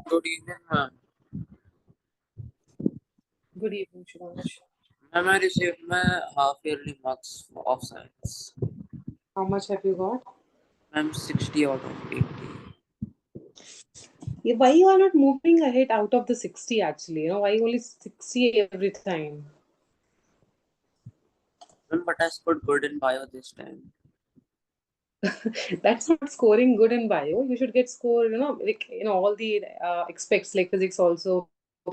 Good evening, ma'am. Good evening, Shivansh. Ma'am, I received my half-yearly marks of science. How much have you got? Ma'am, 60 out of 80. Yeah, why you are not moving ahead out of the 60 actually? Why only 60 every time? Ma'am, but I scored good in bio this time. That's not scoring good in bio. You should get score, like all the aspects like physics also.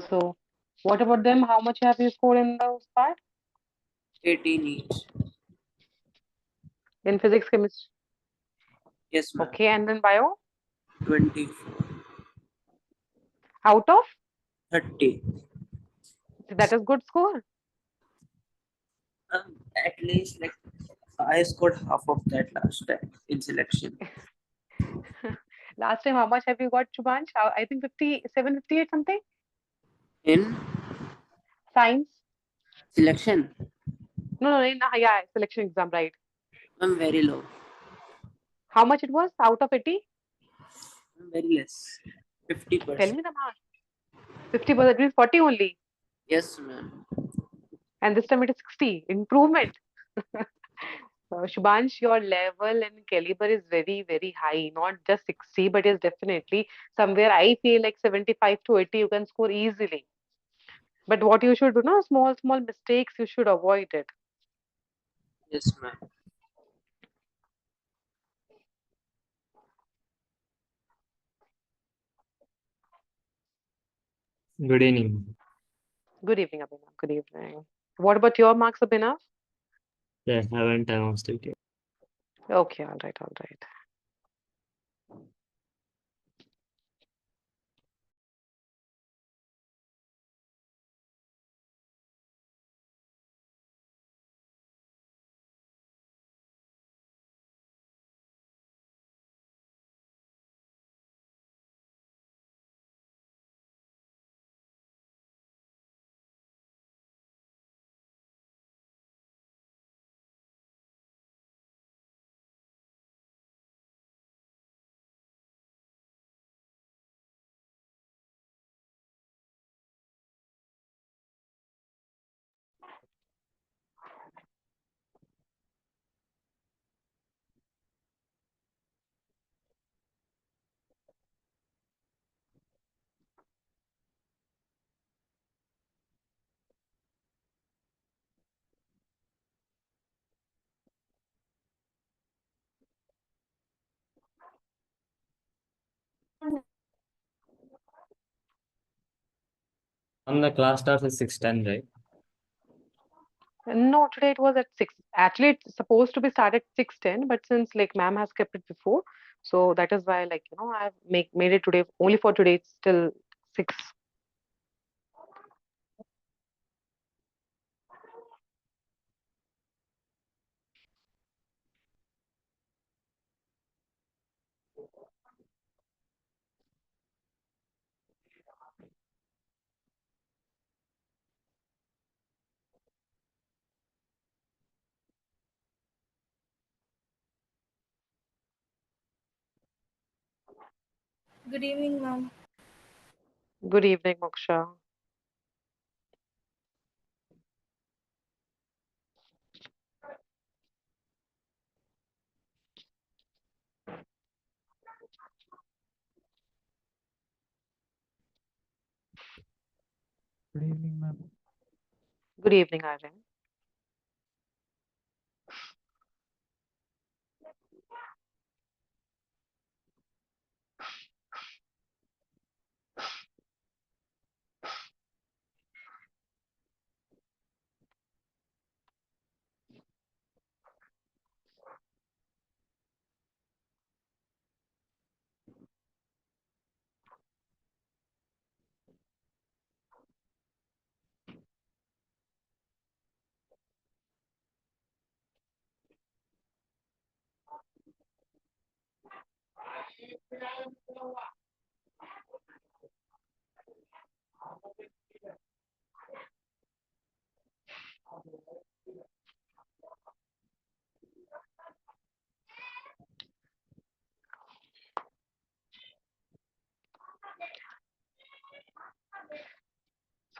So what about them? How much have you scored in those part? 18 each. In physics, chemistry. Yes, ma'am. Okay, and then bio? 24. Out of? 30. That is good score. At least, like, I scored half of that last time in selection. Last time, how much have you got, Shubhansh? I think 57, 58 something? In Science? selection, No, yeah, selection exam, right. I'm very low. How much it was out of 80? I'm very less. Tell 50%. me the mark. 50%, means 40 only. Yes, ma'am. And this time it is 60. Improvement. Shubhansh, your level and caliber is very, very high. Not just 60, but is definitely somewhere I feel like 75 to 80 you can score easily. But what you should do, small, small mistakes, you should avoid it. Yes, ma'am. Good evening. Good evening, Abhinav. Good evening. What about your marks, Abhinav? Yeah, I haven't announced it yet. Okay, all right, all right. And the class starts at 6:10, right? No, today it was at 6. Actually, it's supposed to be started 6:10, but since like ma'am has kept it before, so that is why I've made it today only for today. It's still 6. Good evening, ma'am. Good evening, Moksha. Good evening, ma'am. Good evening, Aryan.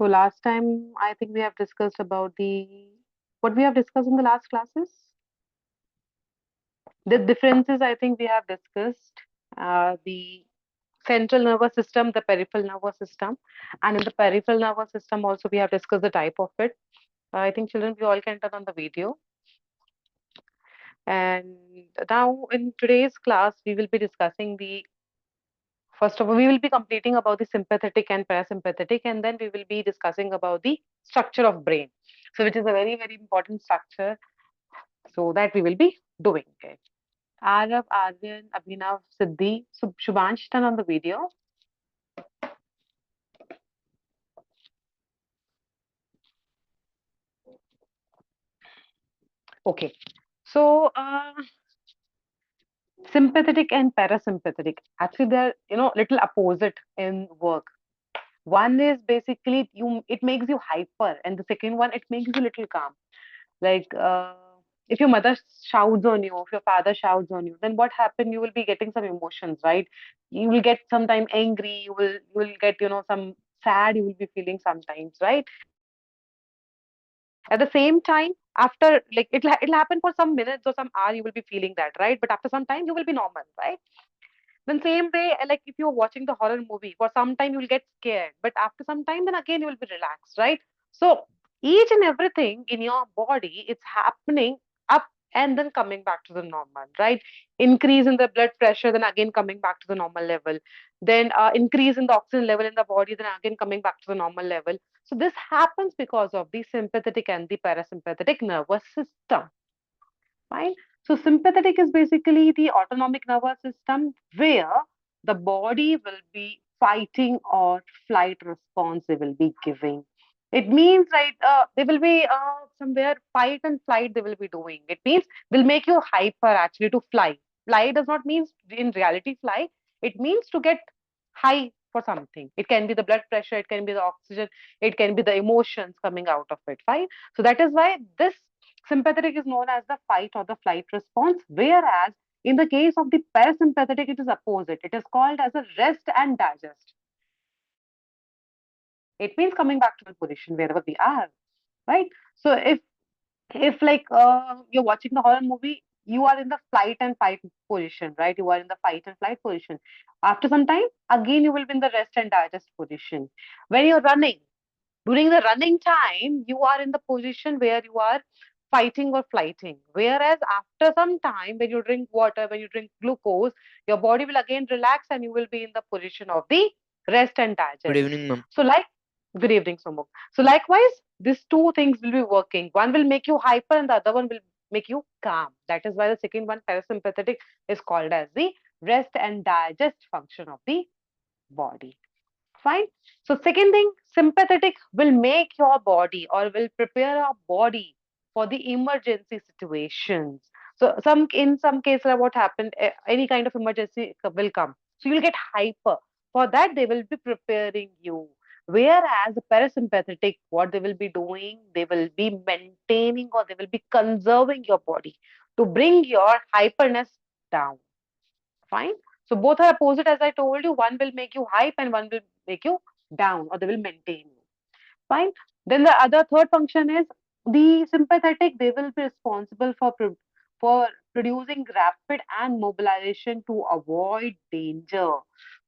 So last time, I think we have discussed about what we have discussed in the last classes. The differences, I think we have discussed the central nervous system, the peripheral nervous system, and in the peripheral nervous system also we have discussed the type of it. I think children, we all can turn on the video. And now in today's class, we will be discussing first of all, we will be completing about the sympathetic and parasympathetic, and then we will be discussing about the structure of brain. So which is a very, very important structure. So that we will be doing it. Arav, Aryan, Abhinav, Siddhi, Shubhansh, turn on the video. Okay. So sympathetic and parasympathetic, actually they're little opposite in work. One is basically it makes you hyper, and the second one, it makes you little calm. Like if your mother shouts on you, if your father shouts on you, then what happened? You will be getting some emotions, right? You will get sometime angry, you will get some sad, you will be feeling sometimes, right? At the same time, after like it'll happen for some minutes or some hour, you will be feeling that, right? But after some time, you will be normal, right? Then same way, like if you're watching the horror movie, for some time you'll get scared, but after some time, then again you will be relaxed, right? So each and everything in your body, it's happening up and then coming back to the normal, right? Increase in the blood pressure, then again coming back to the normal level. Then increase in the oxygen level in the body, then again coming back to the normal level. So this happens because of the sympathetic and the parasympathetic nervous system. Fine. So sympathetic is basically the autonomic nervous system where the body will be fighting or flight response they will be giving. It means right, they will be somewhere fight and flight they will be doing. It means will make you hyper actually to fly. Fly does not mean in reality fly. It means to get high for something. It can be the blood pressure, it can be the oxygen, it can be the emotions coming out of it. Fine. So that is why this sympathetic is known as the fight or the flight response, whereas in the case of the parasympathetic, it is opposite. It is called as a rest and digest. It means coming back to the position wherever we are, right? So if like you're watching the horror movie, you are in the flight and fight position, right? You are in the fight and flight position. After some time, again you will be in the rest and digest position. When you're running, during the running time, you are in the position where you are fighting or flighting. Whereas after some time, when you drink water, when you drink glucose, your body will again relax and you will be in the position of the rest and digest. Good evening, ma'am. So good evening, Sumuk. So likewise, these two things will be working. One will make you hyper and the other one will make you calm. That is why the second one, parasympathetic, is called as the rest and digest function of the body. Fine. So second thing, sympathetic will make your body or will prepare your body for the emergency situations. So in some cases, what happened, any kind of emergency will come. So you'll get hyper. For that, they will be preparing you. Whereas the parasympathetic, what they will be doing, they will be maintaining or they will be conserving your body to bring your hyperness down. Fine. So both are opposite, as I told you. One will make you hype and one will make you down, or they will maintain you. Fine. Then the other third function is the sympathetic. They will be responsible for producing rapid and mobilization to avoid danger.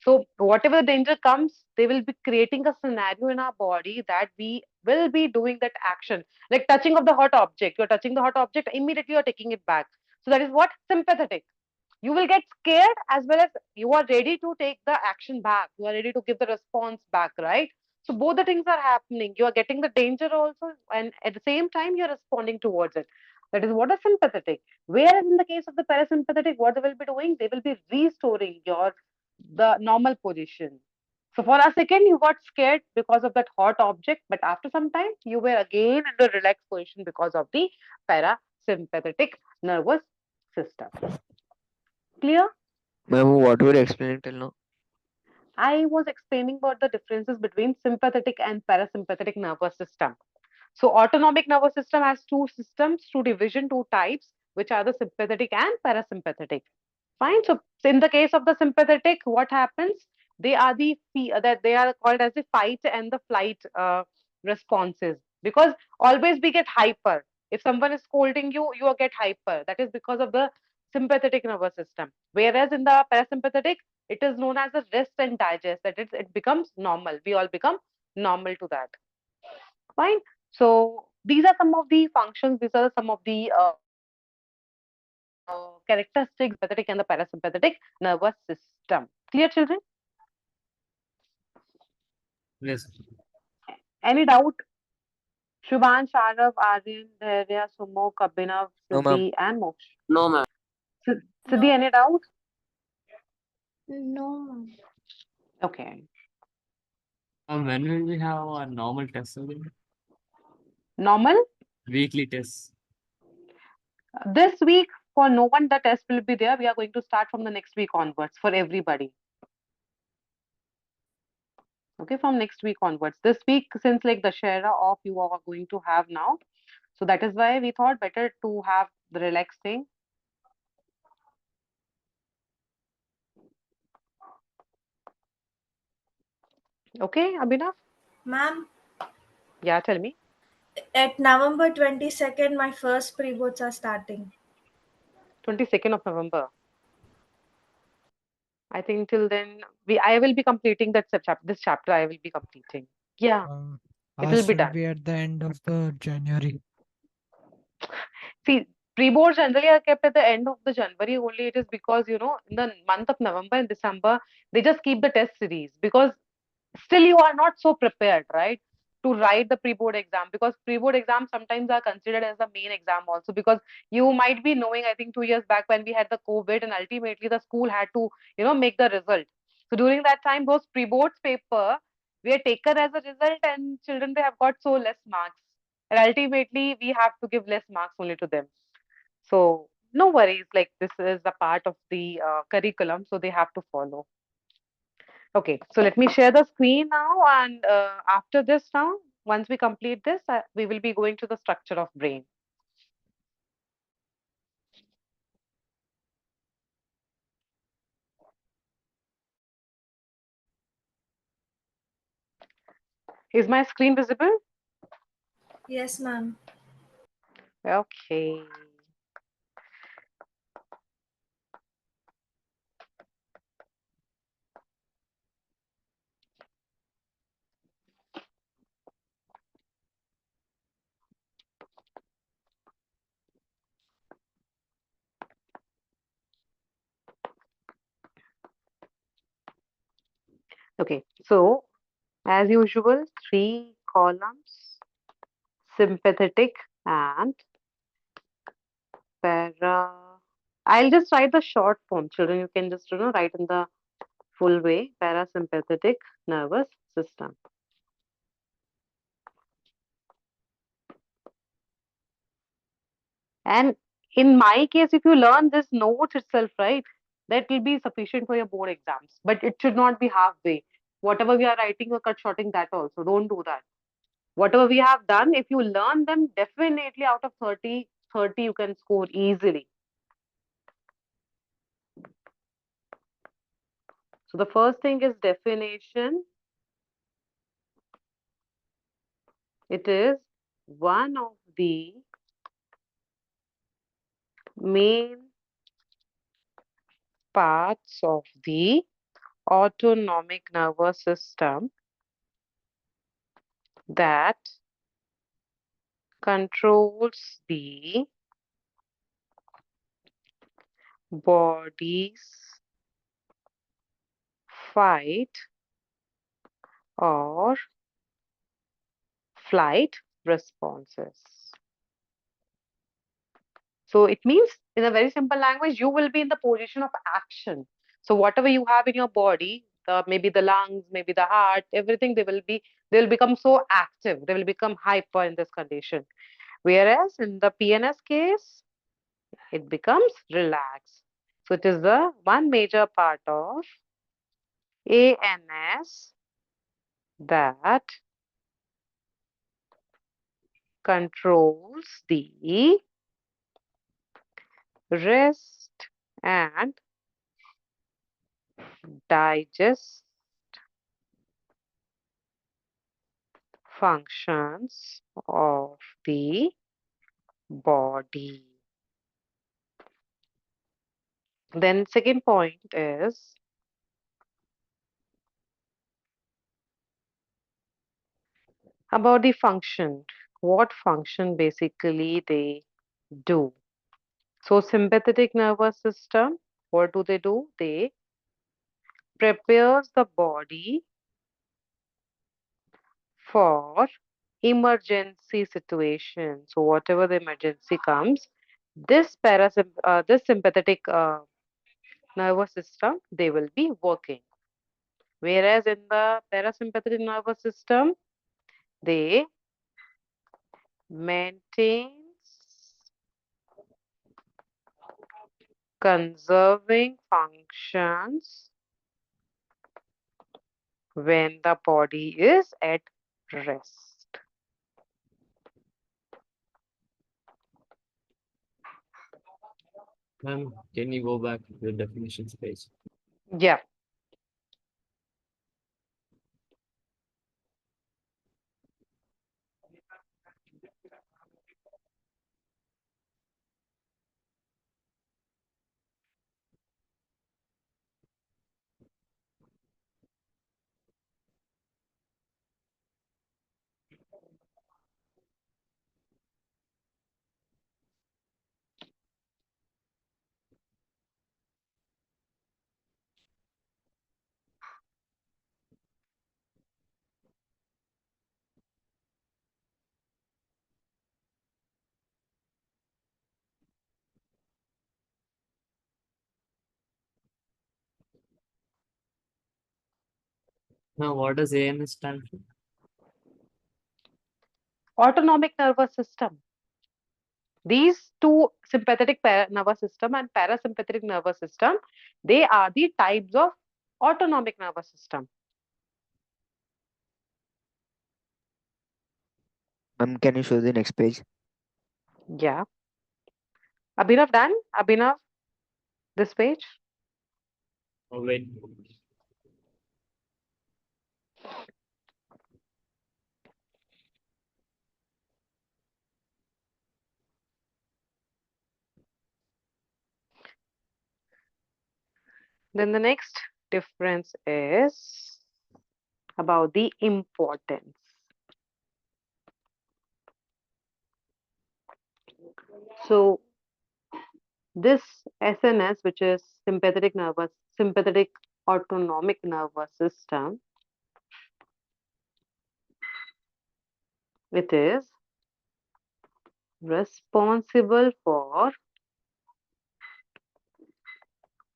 So whatever the danger comes, they will be creating a scenario in our body that we will be doing that action, like touching of the hot object. You're touching the hot object, immediately you're taking it back. So that is what sympathetic. You will get scared as well as you are ready to take the action back. You are ready to give the response back, right? So both the things are happening. You are getting the danger also, and at the same time, you're responding towards it. That is what is sympathetic. Whereas in the case of the parasympathetic, what they will be doing, they will be restoring the normal position. So for a second, you got scared because of that hot object, but after some time, you were again in the relaxed position because of the parasympathetic nervous system. Clear? Ma'am, what were you explaining till now? I was explaining about the differences between sympathetic and parasympathetic nervous system. So autonomic nervous system has two systems, two division, two types, which are the sympathetic and parasympathetic. Fine. So in the case of the sympathetic, what happens? They are that they are called as the fight and the flight responses, because always we get hyper. If someone is scolding you, you get hyper. That is because of the sympathetic nervous system. Whereas in the parasympathetic, it is known as a rest and digest. That it becomes normal. We all become normal to that. Fine. So these are some of the functions. These are some of the characteristics sympathetic and the parasympathetic nervous system. Clear, children? Yes. Any doubt? Shubhan, Sharav, Aryan, Dhairya, Sumok, Abhinav, No, ma'am. Siddhi, and Moksh. No, ma'am. Siddhi, any doubt? No, ma'am. Okay. When will we have our normal tests again? Normal. Weekly tests. This week, for no one, the test will be there. We are going to start from the next week onwards for everybody. Okay, from next week onwards. This week, since like the share off you are going to have now, so that is why we thought better to have the relaxing. Okay, Abhinav? Ma'am, Yeah, tell me. at November 22nd, my first pre-boards are starting. 22nd of November. I think till then I will be completing that chapter. This chapter I will be completing. Yeah, it will Ours be will done. be at the end of the January. See, pre-boards generally are kept at the end of the January only. It is because, in the month of November and December, they just keep the test series because still you are not so prepared, right, to write the pre-board exam, because pre-board exams sometimes are considered as the main exam also, because you might be knowing, I think 2 years back when we had the COVID and ultimately the school had to, make the result. So during that time, those pre-boards paper were taken as a result and children, they have got so less marks. And ultimately we have to give less marks only to them. So no worries, like this is a part of the curriculum, so they have to follow. Okay, so let me share the screen now, and after this now, once we complete this, we will be going to the structure of brain. Is my screen visible? Yes, ma'am. Okay. Okay, so as usual, 3 columns, sympathetic and para. I'll just write the short form, children. You can just, write in the full way, parasympathetic nervous system. And in my case, if you learn this notes itself, right, that will be sufficient for your board exams. But it should not be halfway. Whatever we are writing, or cut shorting that also. Don't do that. Whatever we have done, if you learn them, definitely out of 30 you can score easily. So the first thing is definition. It is one of the main parts of the autonomic nervous system that controls the body's fight or flight responses. So it means, in a very simple language, you will be in the position of action. So whatever you have in your body, maybe the lungs, maybe the heart, everything, they will become so active. They will become hyper in this condition. Whereas in the PNS case, it becomes relaxed. So it is the one major part of ANS that controls the rest and digest functions of the body. Then second point is about the function. What function basically they do. So sympathetic nervous system, what do? They prepares the body for emergency situation. So whatever the emergency comes, this sympathetic nervous system, they will be working. Whereas in the parasympathetic nervous system, they maintains conserving functions when the body is at rest. Ma'am, can you go back to the definitions page? Yeah. Now, what does ANS stand for? Autonomic nervous system. These two, sympathetic nervous system and parasympathetic nervous system, they are the types of autonomic nervous system. Can you show the next page? Yeah. Abhinav done? Abhinav, this page? Oh, wait. Then the next difference is about the importance. So this SNS, which is sympathetic autonomic nervous system, it is responsible for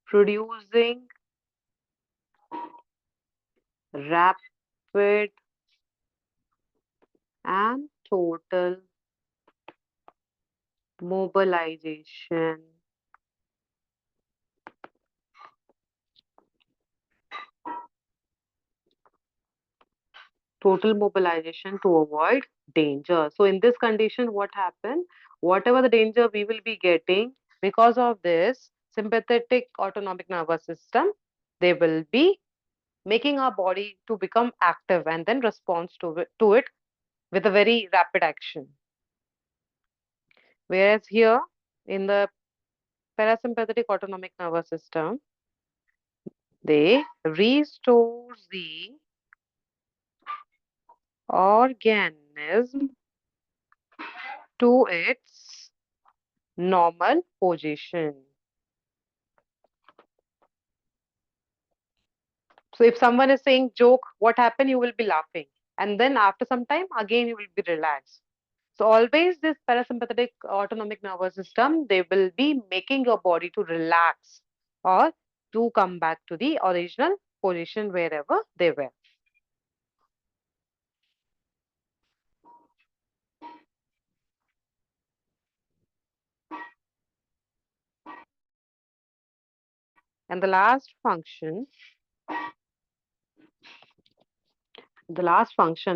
producing rapid and total mobilization to avoid danger. So in this condition, what happens? Whatever the danger we will be getting because of this sympathetic autonomic nervous system, they will be making our body to become active and then response to it with a very rapid action. Whereas here in the parasympathetic autonomic nervous system, they restores the organism to its normal position. So if someone is saying joke, what happened? You will be laughing. And then after some time, again, you will be relaxed. So always this parasympathetic autonomic nervous system, they will be making your body to relax or to come back to the original position wherever they were. And the last function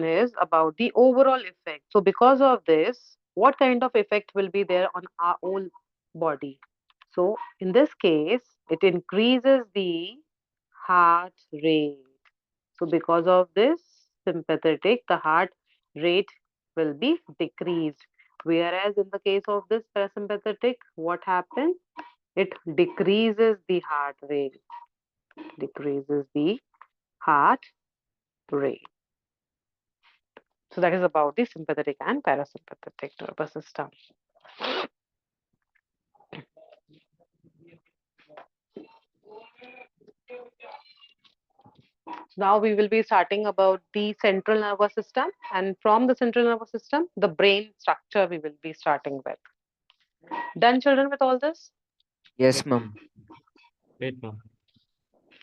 is about the overall effect. So because of this, what kind of effect will be there on our whole body? So in this case, it increases the heart rate. So because of this sympathetic, the heart rate will be decreased. Whereas in the case of this parasympathetic, what happens? It decreases the heart rate. Decreases the heart rate. So that is about the sympathetic and parasympathetic nervous system. Now we will be starting about the central nervous system, and from the central nervous system, the brain structure we will be starting with. Done, children, with all this? Yes, ma'am. Wait, ma'am.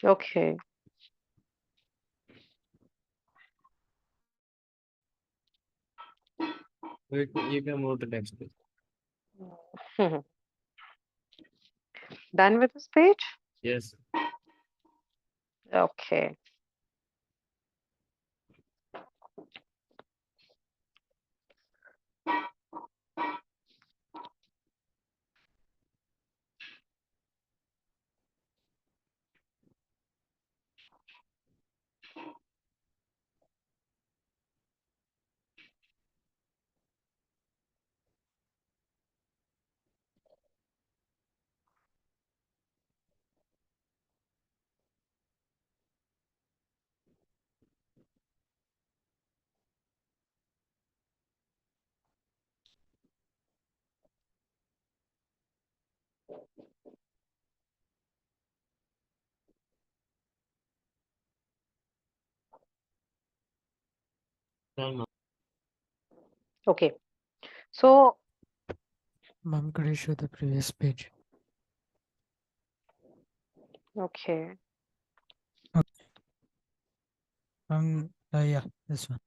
Okay. You can move to next page. Done with this page? Yes. Okay. Done, ma'am. Okay. So, Ma'am, could you show the previous page? okay. Yeah, this one.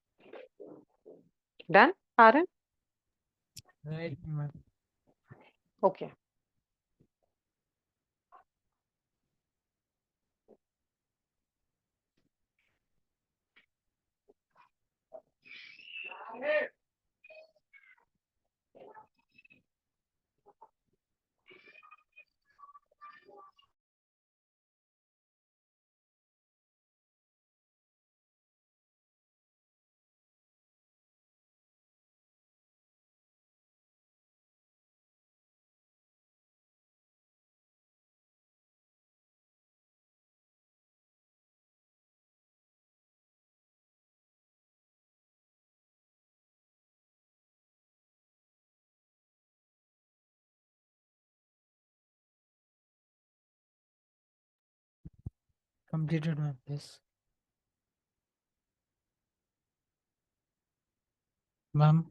Done, Aaron? Right, ma'am. Okay. Completed, ma'am. Yes. Ma'am,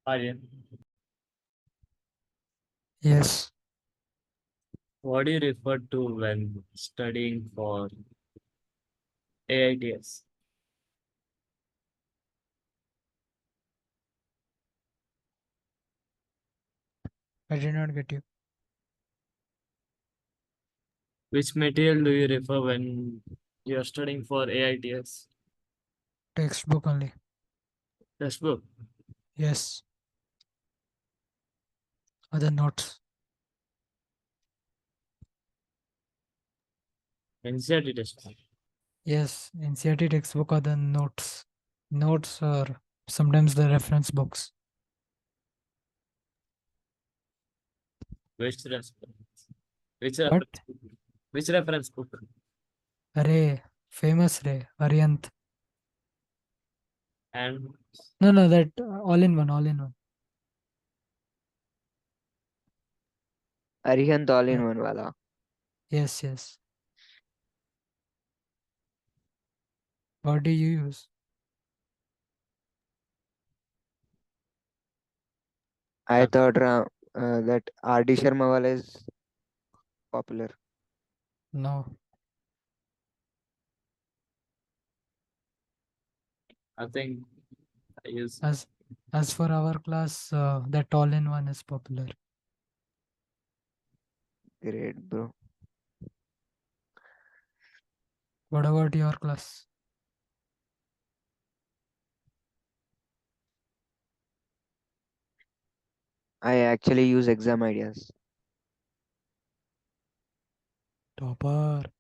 Aryan, yes. what do you refer to when studying for AITs? I did not get you. Which material do you refer when you are studying for AITs? Textbook only. Textbook. Yes. Other notes. NCERT textbook. Yes. NCERT textbook are the notes. Notes are sometimes the reference books. Which textbook? Which What? reference book? Which reference book? Array, famous Ray, Ariant. And No, that all in one, all in one. Arihant all in Yeah. one wala. Yes. What do you use? I Yeah. thought that R.D. Sharma wala is popular. No. I think I use As for our class, that all in one is popular. Great, bro. What about your class? I actually use exam ideas. Topper.